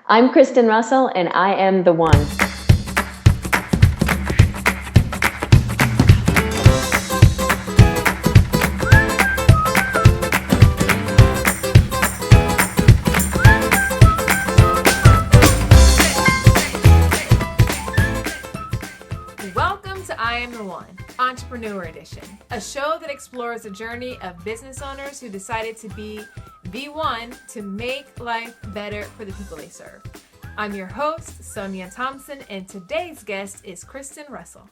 I'm Kristen Russell, and I am the one. Welcome to I Am the One, Entrepreneur Edition, a show that explores the journey of business owners who decided to be the one to make life better for the people they serve. I'm your host, Sonia Thompson, and today's guest is Kristen Russell.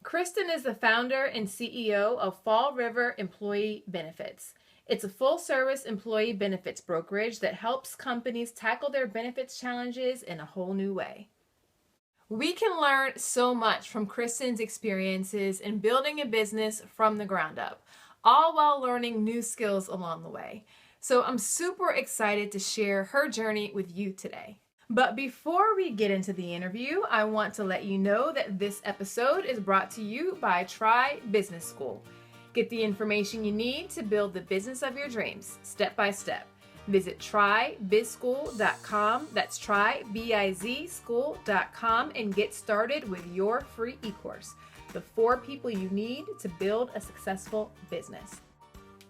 Kristen is the founder and CEO of Fall River Employee Benefits. It's a full-service employee benefits brokerage that helps companies tackle their benefits challenges in a whole new way. We can learn so much from Kristen's experiences in building a business from the ground up, all while learning new skills along the way. So I'm super excited to share her journey with you today. But before we get into the interview, I want to let you know that this episode is brought to you by Try Business School. Get the information you need to build the business of your dreams, step by step. Visit trybizschool.com, that's trybizschool.com, and get started with your free e-course, the 4 people you need to build a successful business.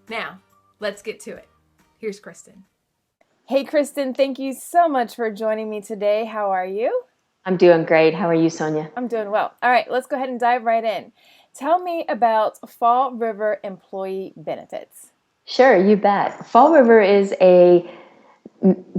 Now, let's get to it. Here's Kristen. Hey, Kristen, thank you so much for joining me today. How are you? I'm doing great. How are you, Sonia? I'm doing well. All right, let's go ahead and dive right in. Tell me about Fall River Employee Benefits. Sure, you bet. Fall River is a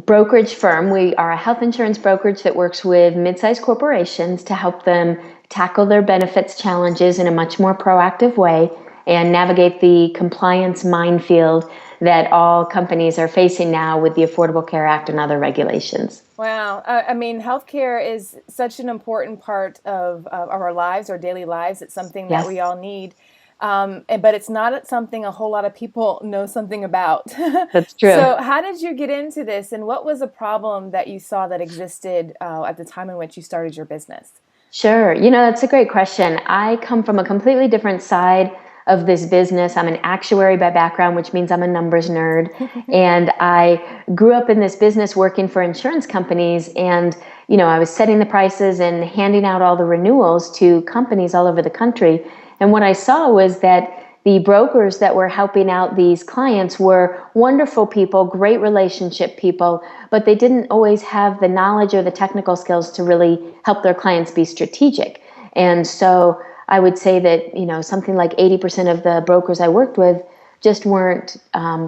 brokerage firm. We are a health insurance brokerage that works with mid-sized corporations to help them tackle their benefits challenges in a much more proactive way and navigate the compliance minefield that all companies are facing now with the Affordable Care Act and other regulations. Wow. Healthcare is such an important part of our lives, our daily lives. It's something that we all need. But it's not something a whole lot of people know something about. That's true. So how did you get into this, and what was a problem that you saw that existed at the time in which you started your business? Sure. That's a great question. I come from a completely different side of this business. I'm an actuary by background, which means I'm a numbers nerd. And I grew up in this business working for insurance companies. And, I was setting the prices and handing out all the renewals to companies all over the country. And what I saw was that the brokers that were helping out these clients were wonderful people, great relationship people, but they didn't always have the knowledge or the technical skills to really help their clients be strategic. And so I would say that, something like 80% of the brokers I worked with just weren't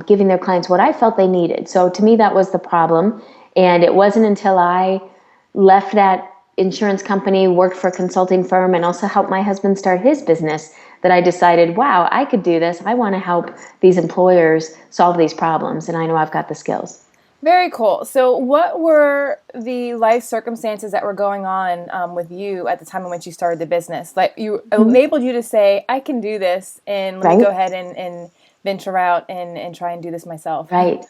giving their clients what I felt they needed. So to me, that was the problem. And it wasn't until I left that insurance company, worked for a consulting firm, and also helped my husband start his business that I decided, wow, I could do this. I want to help these employers solve these problems, and I know I've got the skills. Very cool. So what were the life circumstances that were going on with you at the time in which you started the business? Like enabled you to say, I can do this, and let me go ahead and venture out and try and do this myself. Right.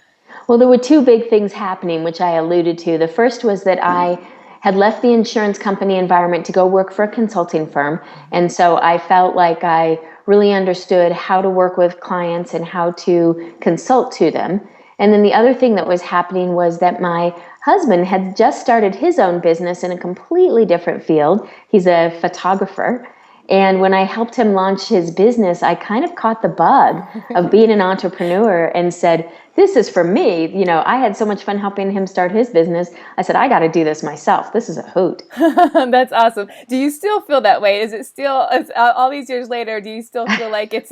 Well, there were 2 big things happening, which I alluded to. The first was that I had left the insurance company environment to go work for a consulting firm. And so I felt like I really understood how to work with clients and how to consult to them. And then the other thing that was happening was that my husband had just started his own business in a completely different field. He's a photographer. And when I helped him launch his business, I kind of caught the bug of being an entrepreneur and said, this is for me. I had so much fun helping him start his business. I said, I got to do this myself. This is a hoot. That's awesome. Do you still feel that way? Is it still, all these years later, do you still feel like it's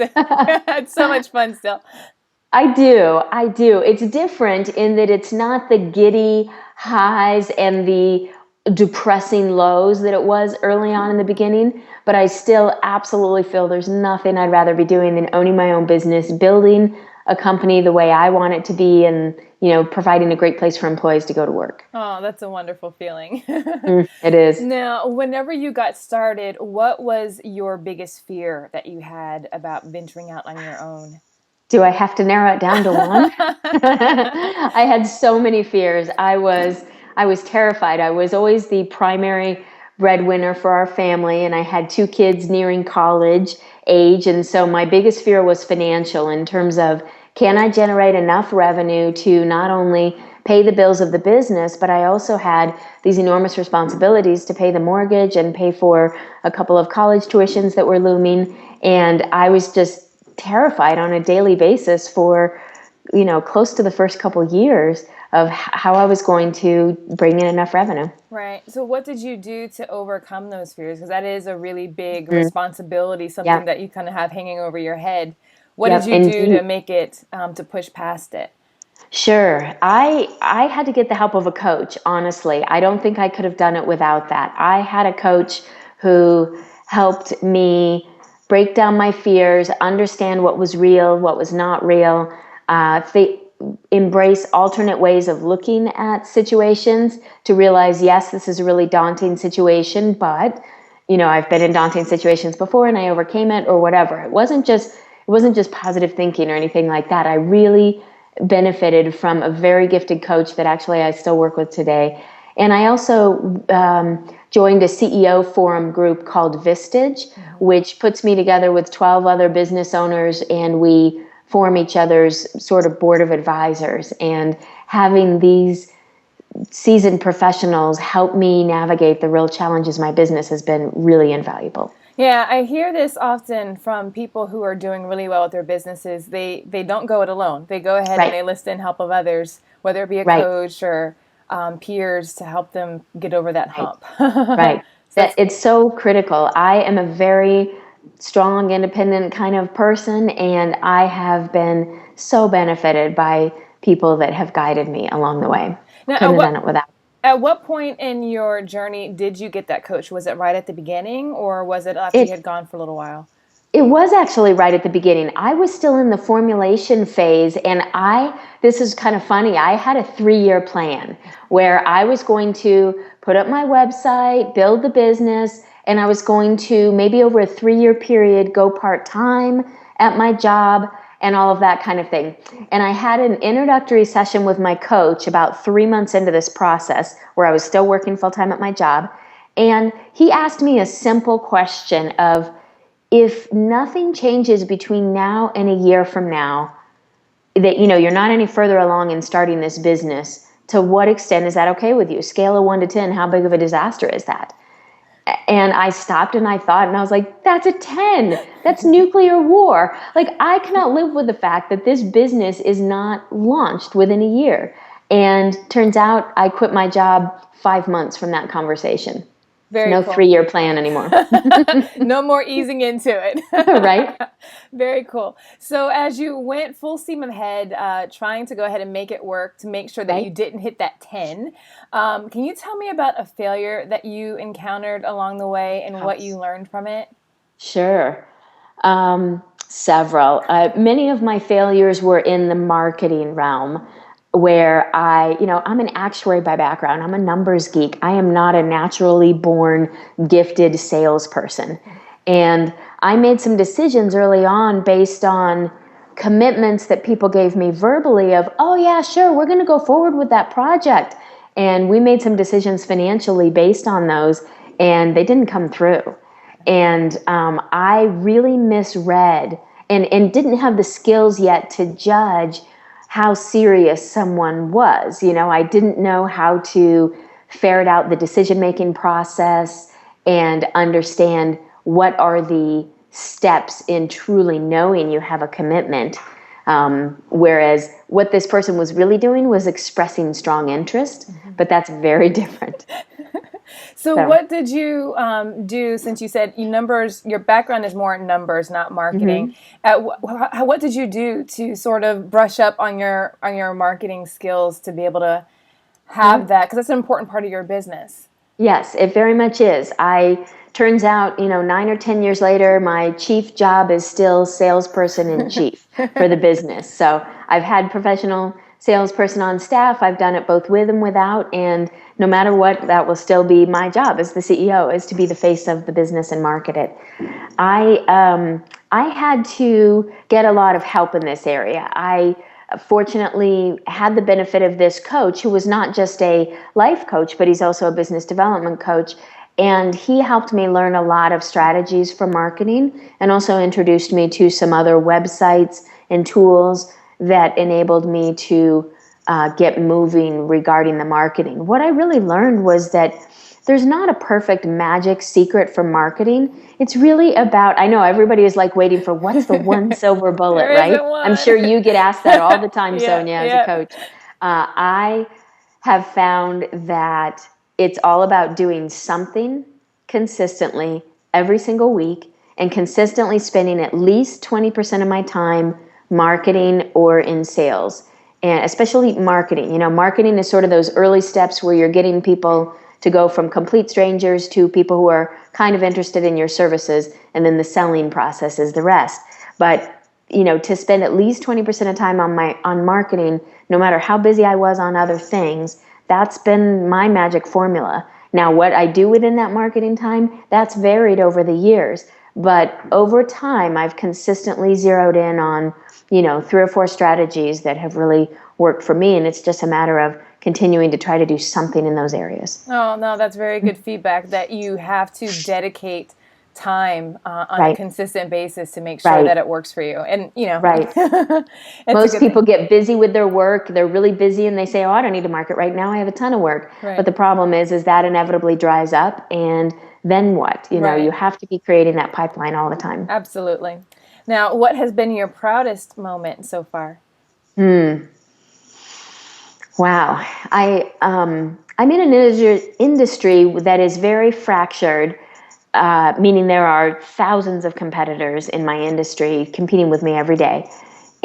so much fun still? I do. It's different in that it's not the giddy highs and the depressing lows that it was early on in the beginning, but I still absolutely feel there's nothing I'd rather be doing than owning my own business, building a company the way I want it to be, and providing a great place for employees to go to work. Oh, that's a wonderful feeling. It is. Now, whenever you got started, what was your biggest fear that you had about venturing out on your own? Do I have to narrow it down to one? I had so many fears. I was terrified. I was always the primary breadwinner for our family, and I had 2 kids nearing college age. And so my biggest fear was financial, in terms of, can I generate enough revenue to not only pay the bills of the business, but I also had these enormous responsibilities to pay the mortgage and pay for a couple of college tuitions that were looming. And I was just terrified on a daily basis for, close to the first couple years of how I was going to bring in enough revenue. Right. So what did you do to overcome those fears? Because that is a really big responsibility, something that you kind of have hanging over your head. What did you do to make it, to push past it? Sure. I had to get the help of a coach, honestly. I don't think I could have done it without that. I had a coach who helped me break down my fears, understand what was real, what was not real, embrace alternate ways of looking at situations to realize, yes, this is a really daunting situation, but I've been in daunting situations before and I overcame it or whatever. It wasn't just positive thinking or anything like that. I really benefited from a very gifted coach that actually I still work with today. And I also joined a CEO forum group called Vistage, which puts me together with 12 other business owners, and we form each other's sort of board of advisors. And having these seasoned professionals help me navigate the real challenges my business has been really invaluable. Yeah, I hear this often from people who are doing really well with their businesses. They don't go it alone. They go ahead and they enlist in help of others, whether it be a coach or peers to help them get over that hump. Right. It's so critical. I am a very strong, independent kind of person, and I have been so benefited by people that have guided me along the way. Now, couldn't have done it without. At what point in your journey did you get that coach? Was it right at the beginning, or was it after you had gone for a little while? It was actually right at the beginning. I was still in the formulation phase, and this is kind of funny, I had a 3-year plan where I was going to put up my website, build the business, and I was going to, maybe over a 3-year period, go part-time at my job and all of that kind of thing. And I had an introductory session with my coach about 3 months into this process where I was still working full-time at my job. And he asked me a simple question of, if nothing changes between now and a year from now, that you're not any further along in starting this business, to what extent is that okay with you? Scale of 1 to 10, how big of a disaster is that? And I stopped and I thought, and I was like, that's a 10. That's nuclear war. Like, I cannot live with the fact that this business is not launched within a year. And turns out I quit my job 5 months from that conversation. No cool. 3-year plan anymore. No more easing into it. Right? Very cool. So as you went full steam ahead, trying to go ahead and make it work to make sure that you didn't hit that 10, can you tell me about a failure that you encountered along the way and what you learned from it? Sure. Several. Many of my failures were in the marketing realm, where I'm an actuary by background. I'm a numbers geek. I am not a naturally born gifted salesperson. And I made some decisions early on based on commitments that people gave me verbally of, oh yeah, sure, we're going to go forward with that project. And we made some decisions financially based on those, and they didn't come through. And I really misread and didn't have the skills yet to judge how serious someone was. I didn't know how to ferret out the decision-making process and understand what are the steps in truly knowing you have a commitment. Whereas what this person was really doing was expressing strong interest, but that's very different. So what did you do, since you said your background is more numbers, not marketing? What did you do to sort of brush up on your marketing skills to be able to have that? Because that's an important part of your business. Yes, it very much is. Turns out, 9 or 10 years later, my chief job is still salesperson in chief for the business. So I've had professional salesperson on staff. I've done it both with and without, and no matter what, that will still be my job as the CEO, is to be the face of the business and market it. I had to get a lot of help in this area. I fortunately had the benefit of this coach, who was not just a life coach, but he's also a business development coach. And he helped me learn a lot of strategies for marketing, and also introduced me to some other websites and tools that enabled me to get moving regarding the marketing. What I really learned was that there's not a perfect magic secret for marketing. It's really about, I know everybody is like waiting for what's the one silver bullet, right? I'm sure you get asked that all the time, Sonia, as a coach. I have found that it's all about doing something consistently every single week and consistently spending at least 20% of my time marketing or in sales. And especially marketing. Marketing is sort of those early steps where you're getting people to go from complete strangers to people who are kind of interested in your services, and then the selling process is the rest. But to spend at least 20% of time on marketing, no matter how busy I was on other things, that's been my magic formula. Now, what I do within that marketing time, that's varied over the years. But over time, I've consistently zeroed in on, 3 or 4 strategies that have really worked for me. And it's just a matter of continuing to try to do something in those areas. Oh, no, that's very good feedback, that you have to dedicate time on a consistent basis to make sure that it works for you. And, most people get busy with their work. They're really busy and they say, oh, I don't need to market right now. I have a ton of work. But the problem is that inevitably dries up. And then what? You have to be creating that pipeline all the time. Absolutely. Now, what has been your proudest moment so far? Wow. I'm in an industry that is very fractured, meaning there are thousands of competitors in my industry competing with me every day.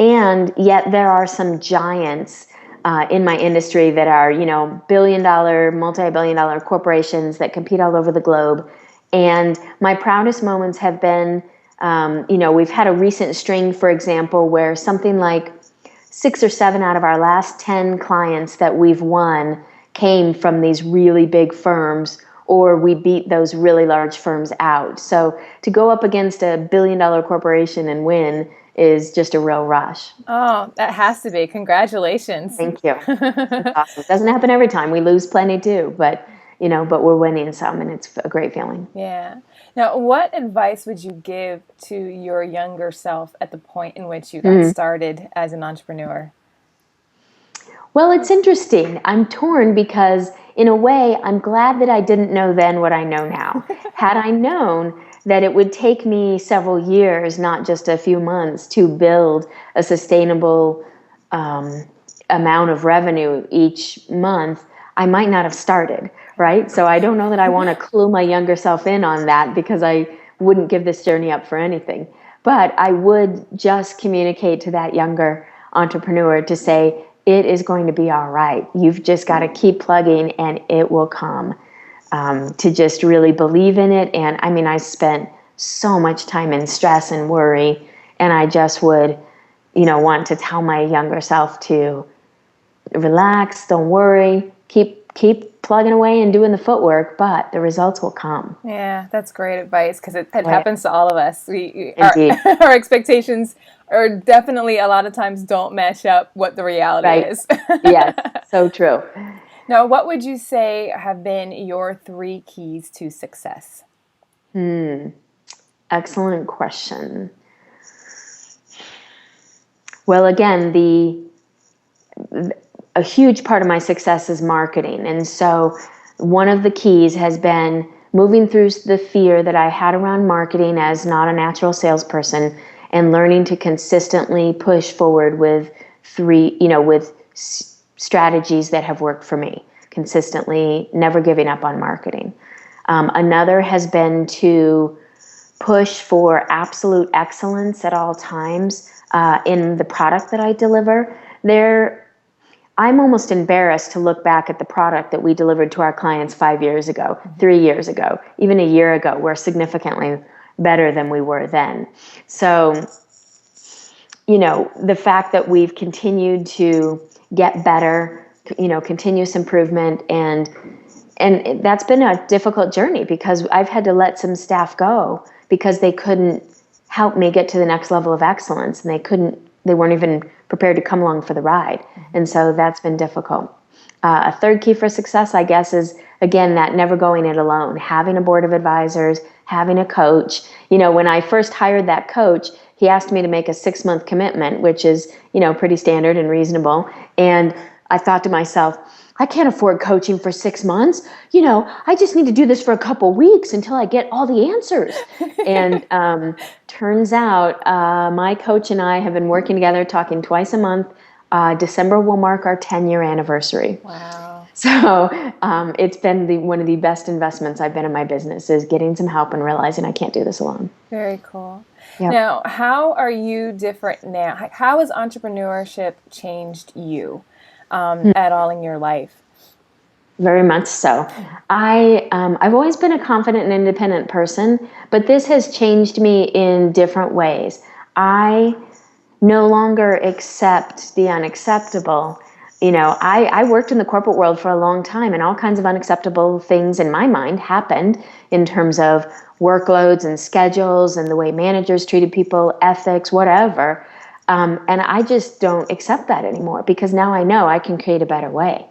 And yet there are some giants in my industry that are, billion-dollar, multi-billion-dollar corporations that compete all over the globe. And my proudest moments have been, we've had a recent string, for example, where something like 6 or 7 out of our last 10 clients that we've won came from these really big firms, or we beat those really large firms out. So to go up against a billion-dollar corporation and win is just a real rush. Oh, that has to be. Congratulations. Thank you. That's awesome. It doesn't happen every time. We lose plenty too, but we're winning some, and it's a great feeling. Yeah. Now, what advice would you give to your younger self at the point in which you got started as an entrepreneur? Well, it's interesting. I'm torn because, in a way, I'm glad that I didn't know then what I know now. Had I known that it would take me several years, not just a few months, to build a sustainable amount of revenue each month, I might not have started, right? So I don't know that I want to clue my younger self in on that, because I wouldn't give this journey up for anything. But I would just communicate to that younger entrepreneur to say, it is going to be all right. You've just got to keep plugging and it will come. To just really believe in it. And I mean, I spent so much time in stress and worry, and I just would, want to tell my younger self to relax, don't worry, keep plugging away and doing the footwork, but the results will come. Yeah, that's great advice, because it happens to all of us. Our expectations are definitely a lot of times don't match up what the reality is. Yes, so true. Now, what would you say have been your 3 keys to success? Excellent question. Well, again, a huge part of my success is marketing. And so one of the keys has been moving through the fear that I had around marketing as not a natural salesperson, and learning to consistently push forward with strategies that have worked for me, consistently never giving up on marketing. Another has been to push for absolute excellence at all times in the product that I deliver. I'm almost embarrassed to look back at the product that we delivered to our clients 5 years ago, 3 years ago, even a year ago. We're significantly better than we were then. So, the fact that we've continued to get better, continuous improvement, and that's been a difficult journey, because I've had to let some staff go because they couldn't help me get to the next level of excellence, and they weren't even prepared to come along for the ride. And so that's been difficult. A third key for success, I guess, is, again, that never going it alone, having a board of advisors, having a coach. When I first hired that coach, he asked me to make a 6-month commitment, which is, pretty standard and reasonable. And I thought to myself, I can't afford coaching for 6 months. I just need to do this for a couple weeks until I get all the answers. And turns out my coach and I have been working together, talking twice a month. December will mark our 10-year anniversary. Wow. So it's been one of the best investments I've been in my business, is getting some help and realizing I can't do this alone. Very cool. Yep. Now, how are you different now? How has entrepreneurship changed you at all in your life? Very much so. I've always been a confident and independent person, but this has changed me in different ways. I no longer accept the unacceptable. I worked in the corporate world for a long time, and all kinds of unacceptable things in my mind happened in terms of workloads and schedules and the way managers treated people, ethics, whatever. And I just don't accept that anymore, because now I know I can create a better way.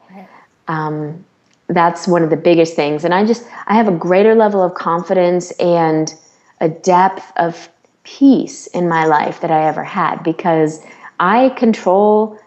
That's one of the biggest things. And I have a greater level of confidence and a depth of peace in my life that I ever had, because I control,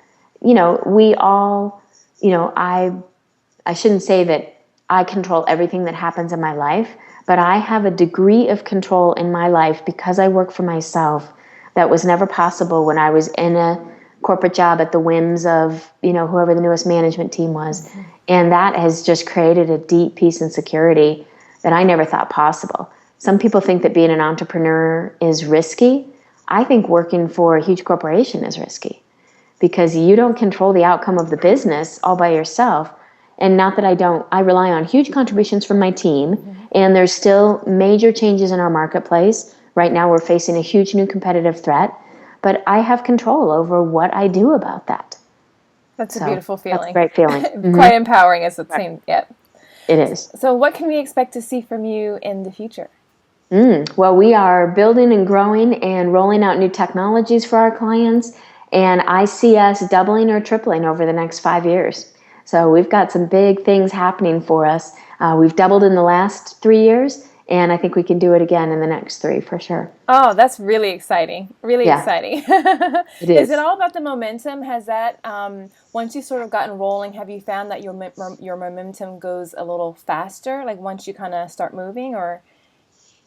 we all, I shouldn't say that I control everything that happens in my life, but I have a degree of control in my life because I work for myself that was never possible when I was in a corporate job at the whims of, whoever the newest management team was. Mm-hmm. And that has just created a deep peace and security that I never thought possible. Some people think that being an entrepreneur is risky. I think working for a huge corporation is risky, because you don't control the outcome of the business all by yourself. And not that I rely on huge contributions from my team. Mm-hmm. And there's still major changes in our marketplace. Right now we're facing a huge new competitive threat, but I have control over what I do about that. That's a beautiful feeling. That's a great feeling. Mm-hmm. Quite empowering as it seems. Yep. It is. So what can we expect to see from you in the future? Well, we are building and growing and rolling out new technologies for our clients. And I see us doubling or tripling over the next 5 years. So we've got some big things happening for us. We've doubled in the last 3 years, and I think we can do it again in the next 3 for sure. Oh, that's really exciting. Really exciting. It is. Is it all about the momentum? Has that, once you sort of gotten rolling, have you found that your momentum goes a little faster, like once you kind of start moving, or?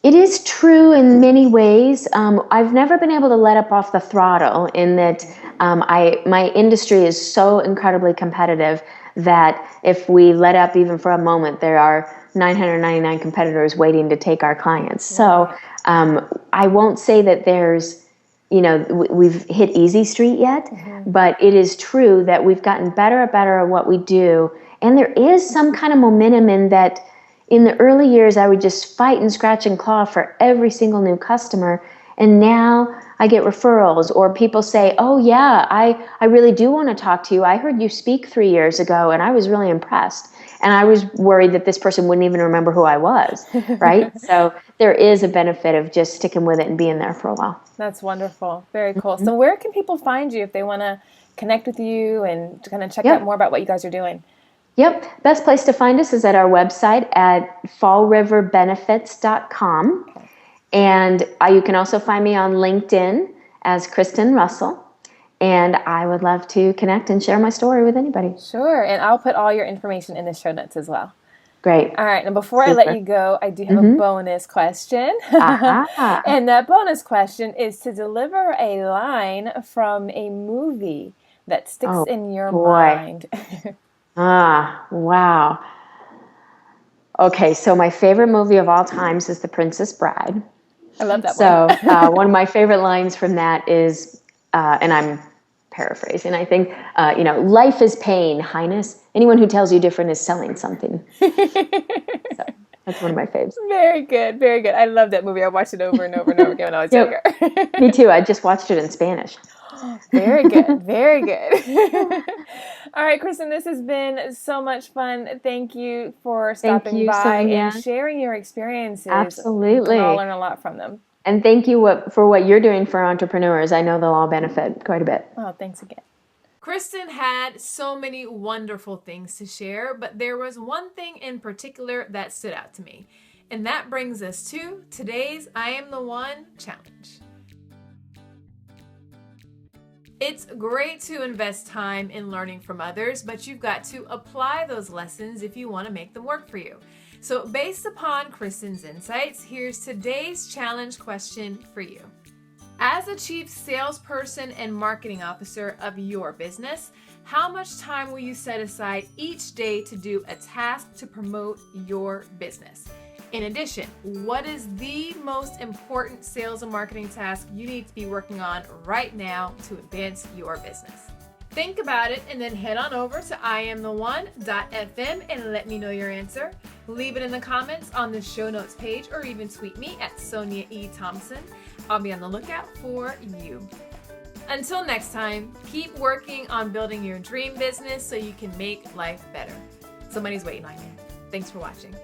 It is true in many ways. I've never been able to let up off the throttle, in that my industry is so incredibly competitive that if we let up even for a moment, there are 999 competitors waiting to take our clients. So I won't say that there's, we've hit easy street yet, but it is true that we've gotten better at what we do. And there is some kind of momentum in that. In the early years, I would just fight and scratch and claw for every single new customer. And now I get referrals, or people say, oh yeah, I really do want to talk to you. I heard you speak 3 years ago and I was really impressed. And I was worried that this person wouldn't even remember who I was, right? So there is a benefit of just sticking with it and being there for a while. That's wonderful. Very cool. So where can people find you if they want to connect with you and to kind of check out more about what you guys are doing? Yep. Best place to find us is at our website at fallriverbenefits.com. And you can also find me on LinkedIn as Kristen Russell. And I would love to connect and share my story with anybody. Sure. And I'll put all your information in the show notes as well. Great. All right. And before I let you go, I do have a bonus question. And that bonus question is to deliver a line from a movie that sticks in your mind. Wow. Okay, so my favorite movie of all times is The Princess Bride. I love that one. So one of my favorite lines from that is, and I'm paraphrasing, I think, life is pain, Highness. Anyone who tells you different is selling something. So that's one of my faves. Very good, very good. I love that movie. I watched it over and over and over again when I was younger. Me too. I just watched it in Spanish. Very good. Very good. All right, Kristen, this has been so much fun. Thank you for stopping by Sonia. and sharing your experiences. Absolutely. We can all learn a lot from them. And thank you for what you're doing for entrepreneurs. I know they'll all benefit quite a bit. Oh, thanks again. Kristen had so many wonderful things to share, but there was one thing in particular that stood out to me. And that brings us to today's I Am the One challenge. It's great to invest time in learning from others, but you've got to apply those lessons if you want to make them work for you. So based upon Kristen's insights, here's today's challenge question for you. As a chief salesperson and marketing officer of your business, how much time will you set aside each day to do a task to promote your business? In addition, what is the most important sales and marketing task you need to be working on right now to advance your business? Think about it and then head on over to IamTheOne.fm and let me know your answer. Leave it in the comments on the show notes page or even tweet me at Sonia E. Thompson. I'll be on the lookout for you. Until next time, keep working on building your dream business so you can make life better. Somebody's waiting on you. Thanks for watching.